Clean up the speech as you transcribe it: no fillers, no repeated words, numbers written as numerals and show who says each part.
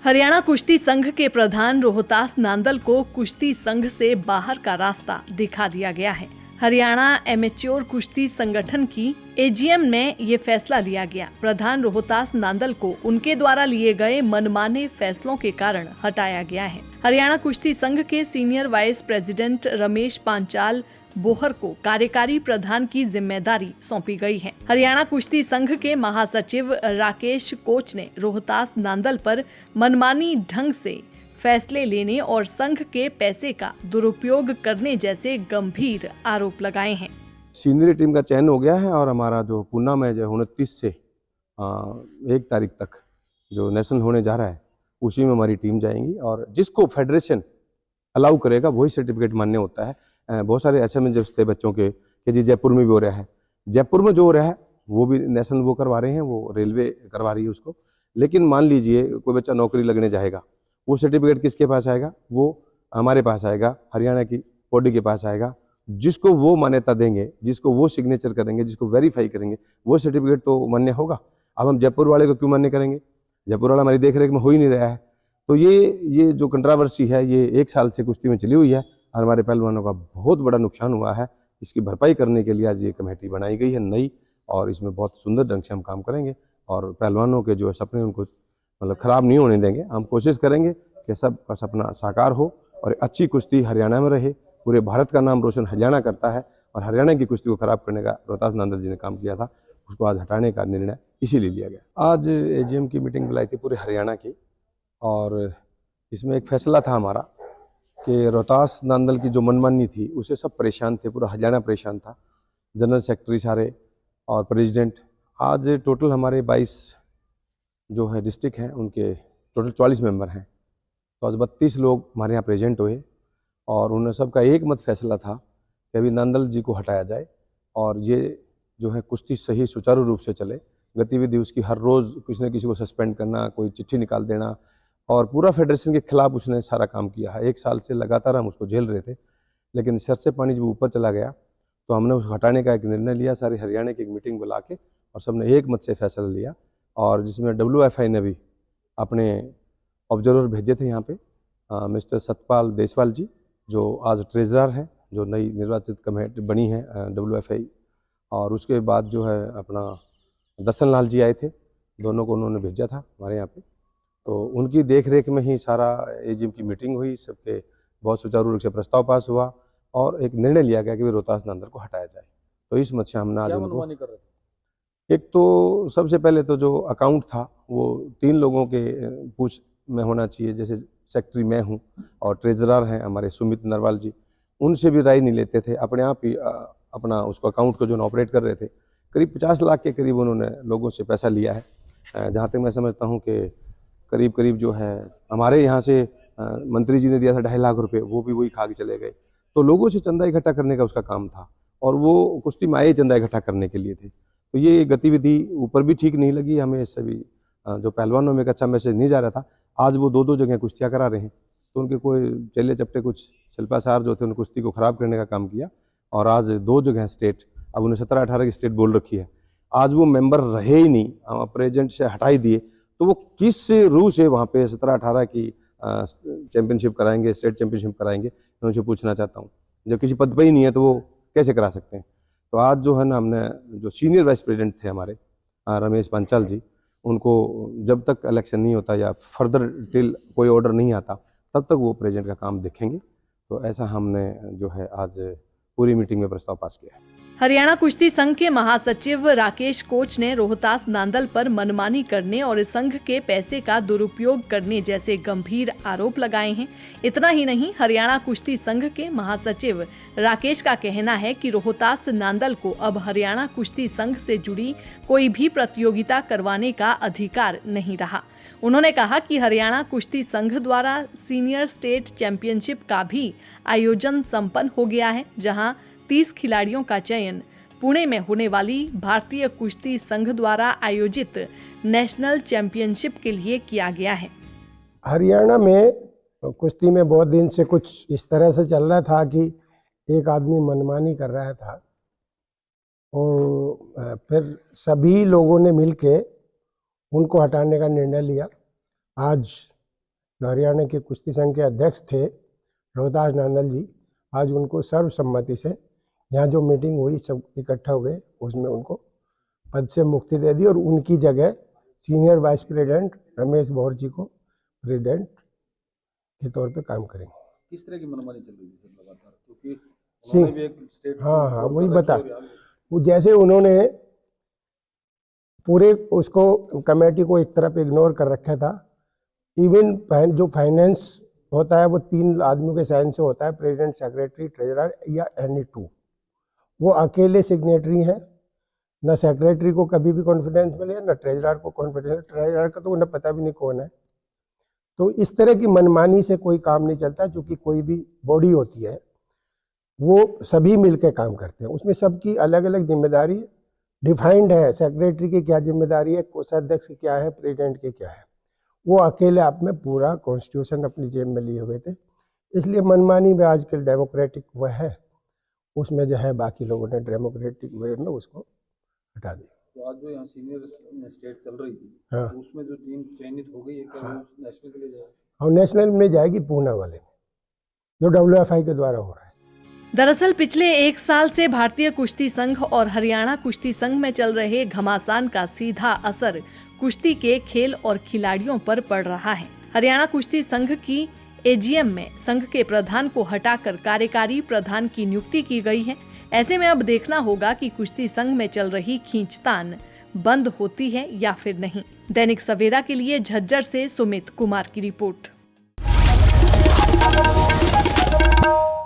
Speaker 1: हरियाणा कुश्ती संघ के प्रधान रोहतास नांदल को कुश्ती संघ से बाहर का रास्ता दिखा दिया गया है। हरियाणा एमेच्योर कुश्ती संगठन की एजीएम में ये फैसला लिया गया। प्रधान रोहतास नांदल को उनके द्वारा लिए गए मनमाने फैसलों के कारण हटाया गया है। हरियाणा कुश्ती संघ के senior vice president Ramesh Panchal Bohr को कार्यकारी प्रधान की जिम्मेदारी सौंपी गई है। हरियाणा कुश्ती संघ के महासचिव राकेश कोच ने रोहतास नांदल पर मनमानी ढंग से फैसले लेने और संघ के पैसे का दुरुपयोग करने जैसे गंभीर आरोप लगाए हैं।
Speaker 2: सीनियर टीम का चयन हो गया है और हमारा जो पूना मैच है 29 से 1 तारीख तक जो नेशनल होने जा रहा है उसी में हमारी टीम जाएंगी और जिसको फेडरेशन अलाउ करेगा वही सर्टिफिकेट मान्य होता है। बहुत सारे ऐसे में जब थे बच्चों के कि जी जयपुर में भी हो रहा है, जयपुर में जो हो रहा है वो भी नेशनल वो करवा रहे हैं, वो रेलवे करवा रही है उसको। लेकिन मान लीजिए कोई बच्चा नौकरी लगने जाएगा, वो सर्टिफिकेट किसके पास आएगा? वो हमारे पास आएगा, हरियाणा की बॉडी के पास आएगा। जिसको वो मान्यता देंगे, जिसको वो सिग्नेचर करेंगे, जिसको वेरीफाई करेंगे, वो सर्टिफिकेट तो मान्य होगा। अब हम जयपुर वाले को क्यों मान्य करेंगे? जयपुर वाला हमारी देख रेख में हो ही नहीं रहा है। तो ये जो कंट्रावर्सी है ये 1 साल से कुश्ती में चली हुई है और हमारे पहलवानों का बहुत बड़ा नुकसान हुआ है। इसकी भरपाई करने के लिए आज ये कमेटी बनाई गई है नई, और इसमें बहुत सुंदर ढंग से हम काम करेंगे और पहलवानों के जो सपने उनको मतलब खराब नहीं होने देंगे। हम कोशिश करेंगे कि सबका सपना साकार हो और अच्छी कुश्ती हरियाणा में रहे। पूरे भारत का नाम रोशन हरियाणा करता है और हरियाणा की कुश्ती को खराब करने का रोहतास नांदल जी ने काम किया था, उसको आज हटाने का निर्णय इसीलिए लिया गया। आज एजीएम की मीटिंग बुलाई थी पूरे हरियाणा की और इसमें एक फैसला था हमारा कि रोहतास नांदल की जो मनमानी थी उसे सब परेशान थे, पूरा हरियाणा परेशान था, जनरल सेक्रेटरी सारे और प्रेसिडेंट। आज टोटल हमारे 22 जो है डिस्ट्रिक्ट हैं उनके टोटल 44 मेंबर हैं, तो आज 32 लोग हमारे यहाँ प्रेजेंट हुए और उन सबका एक मत फैसला था कि अभी नांदल जी को हटाया जाए और ये जो है कुश्ती सही सुचारू रूप से चले। गतिविधि उसकी हर रोज़ किसी न किसी को सस्पेंड करना, कोई चिट्ठी निकाल देना और पूरा फेडरेशन के खिलाफ उसने सारा काम किया है। 1 साल से लगातार हम उसको झेल रहे थे, लेकिन सर से पानी जब ऊपर चला गया तो हमने उसको हटाने का एक निर्णय लिया। सारे हरियाणा की एक मीटिंग बुला के और सबने एक मत से फैसला लिया और जिसमें WFI ने भी अपने ऑब्जर्वर भेजे थे यहाँ पे, मिस्टर सतपाल देसवाल जी जो आज ट्रेजरर हैं, जो नई निर्वाचित कमेटी बनी है WFI, और उसके बाद जो है अपना दर्शन लाल जी आए थे, दोनों को उन्होंने भेजा था हमारे यहाँ पे। तो उनकी देख रेख में ही सारा एजीएम की मीटिंग हुई, सबके बहुत सुचारू रूप से प्रस्ताव पास हुआ और एक निर्णय लिया गया कि रोहतास नांदल को हटाया जाए। तो इस मत से हमने आज उनको कर रहे थे। एक तो सबसे पहले तो जो अकाउंट था वो 3 लोगों के पूछ में होना चाहिए, जैसे सेक्रेटरी मैं हूँ और ट्रेजरर हैं हमारे सुमित नरवाल जी, उनसे भी राय नहीं लेते थे, अपने आप ही अपना उसको अकाउंट को जो ऑपरेट कर रहे थे। करीब 50 लाख के करीब उन्होंने लोगों से पैसा लिया है। जहाँ तक मैं समझता हूँ कि करीब जो है हमारे यहाँ से मंत्री जी ने दिया था 2.5 लाख रुपए, वो भी वही खा के चले गए। तो लोगों से चंदा इकट्ठा करने का उसका काम था और वो कुश्ती में आए चंदा इकट्ठा करने के लिए थे। तो ये गतिविधि ऊपर भी ठीक नहीं लगी हमें, सभी जो पहलवानों में एक अच्छा मैसेज नहीं जा रहा था। आज वो 2-2 जगह कुश्तियाँ करा रहे हैं, तो उनके कोई चेले चपटे कुछ शिल्पाचार जो थे उन्होंने कुश्ती को खराब करने का काम किया और आज 2 जगह स्टेट, अब उन्हें 17-18 की स्टेट बोल रखी है, आज वो मेंबर रहे ही नहीं, प्रेजेंट से हटा ही दिए। तो वो किस रूह से वहाँ पे 17-18 की चैंपियनशिप कराएंगे, स्टेट चैंपियनशिप कराएंगे, मैं उनसे पूछना चाहता हूँ। जब किसी पद पे ही नहीं है तो वो कैसे करा सकते हैं? तो आज जो है ना हमने जो सीनियर वाइस प्रेसिडेंट थे हमारे रमेश पांचाल जी, उनको जब तक इलेक्शन नहीं होता या फर्दर टिल कोई ऑर्डर नहीं आता तब तक वो प्रेसिडेंट का काम देखेंगे। तो ऐसा हमने जो है आज पूरी मीटिंग में प्रस्ताव पास किया है।
Speaker 1: हरियाणा कुश्ती संघ के महासचिव राकेश कोच ने रोहतास नांदल पर मनमानी करने और संघ के पैसे का दुरुपयोग करने जैसे गंभीर आरोप लगाए हैं। इतना ही नहीं, हरियाणा कुश्ती संघ के महासचिव राकेश का कहना है कि रोहतास नांदल को अब हरियाणा कुश्ती संघ से जुड़ी कोई भी प्रतियोगिता करवाने का अधिकार नहीं रहा। उन्होंने कहा कि हरियाणा कुश्ती संघ द्वारा सीनियर स्टेट चैंपियनशिप का भी आयोजन संपन्न हो गया है, जहां 30 खिलाड़ियों का चयन पुणे में होने वाली भारतीय कुश्ती संघ द्वारा आयोजित नेशनल चैंपियनशिप के लिए किया गया है।
Speaker 3: हरियाणा में कुश्ती में बहुत दिन से कुछ इस तरह से चल रहा था कि एक आदमी मनमानी कर रहा था और फिर सभी लोगों ने मिलके उनको हटाने का निर्णय लिया। आज जो हरियाणा के कुश्ती संघ के अध्यक्ष थे रोहतास नांदल जी, आज उनको सर्वसम्मति से यहाँ जो मीटिंग हुई सब इकट्ठा हुए, उसमें उनको पद से मुक्ति दे दी और उनकी जगह सीनियर वाइस प्रेसिडेंट रमेश भौर जी को प्रेसिडेंट के तौर पे काम करेंगे।
Speaker 4: किस तरह की मनमानी चल रही थी सर लगातार, क्योंकि
Speaker 3: सिंह-
Speaker 4: उन्होंने भी एक स्टेट
Speaker 3: हाँ, वही बता, वो जैसे उन्होंने पूरे उसको कमेटी को एक तरफ इग्नोर कर रखा था। इवन जो फाइनेंस होता है वो 3 आदमियों के साइन से होता है, प्रेसिडेंट, सेक्रेटरी, ट्रेजरर या एनी 2। वो अकेले सिग्नेटरी हैं, न सेक्रेटरी को कभी भी कॉन्फिडेंस मिले, न ट्रेजरर को कॉन्फिडेंस। ट्रेजरर का तो उन्हें पता भी नहीं कौन है। तो इस तरह की मनमानी से कोई काम नहीं चलता, क्योंकि कोई भी बॉडी होती है वो सभी मिलकर काम करते हैं, उसमें सबकी अलग अलग जिम्मेदारी डिफाइंड है। सेक्रेटरी की क्या जिम्मेदारी है, कोषाध्यक्ष की क्या है, प्रेसिडेंट की क्या है। वो अकेले आप में पूरा कॉन्स्टिट्यूशन अपनी जेब में लिए हुए थे। इसलिए मनमानी में आजकल डेमोक्रेटिक वो है, उसमें जो है बाकी लोगों ने डेमोक्रेटिक वे में उसको हटा दिया।
Speaker 4: तो आज जो यहाँ सीनियर स्टेट चल रही थी,
Speaker 3: हाँ।
Speaker 4: तो उसमें जो टीम चयनित हो गई है, क्या वो नेशनल के लिए जाएगी?
Speaker 3: और नेशनल में जाएगी पूना वाले में, जो WFI के द्वारा हो रहा है।
Speaker 1: दरअसल पिछले 1 साल से भारतीय कुश्ती संघ और हरियाणा कुश्ती संघ में चल रहे घमासान का सीधा असर कुश्ती के खेल और खिलाड़ियों पर पड़ रहा है। हरियाणा कुश्ती संघ की AGM में संघ के प्रधान को हटाकर कार्यकारी प्रधान की नियुक्ति की गई है। ऐसे में अब देखना होगा कि कुश्ती संघ में चल रही खींचतान बंद होती है या फिर नहीं। दैनिक सवेरा के लिए झज्जर से सुमित कुमार की रिपोर्ट।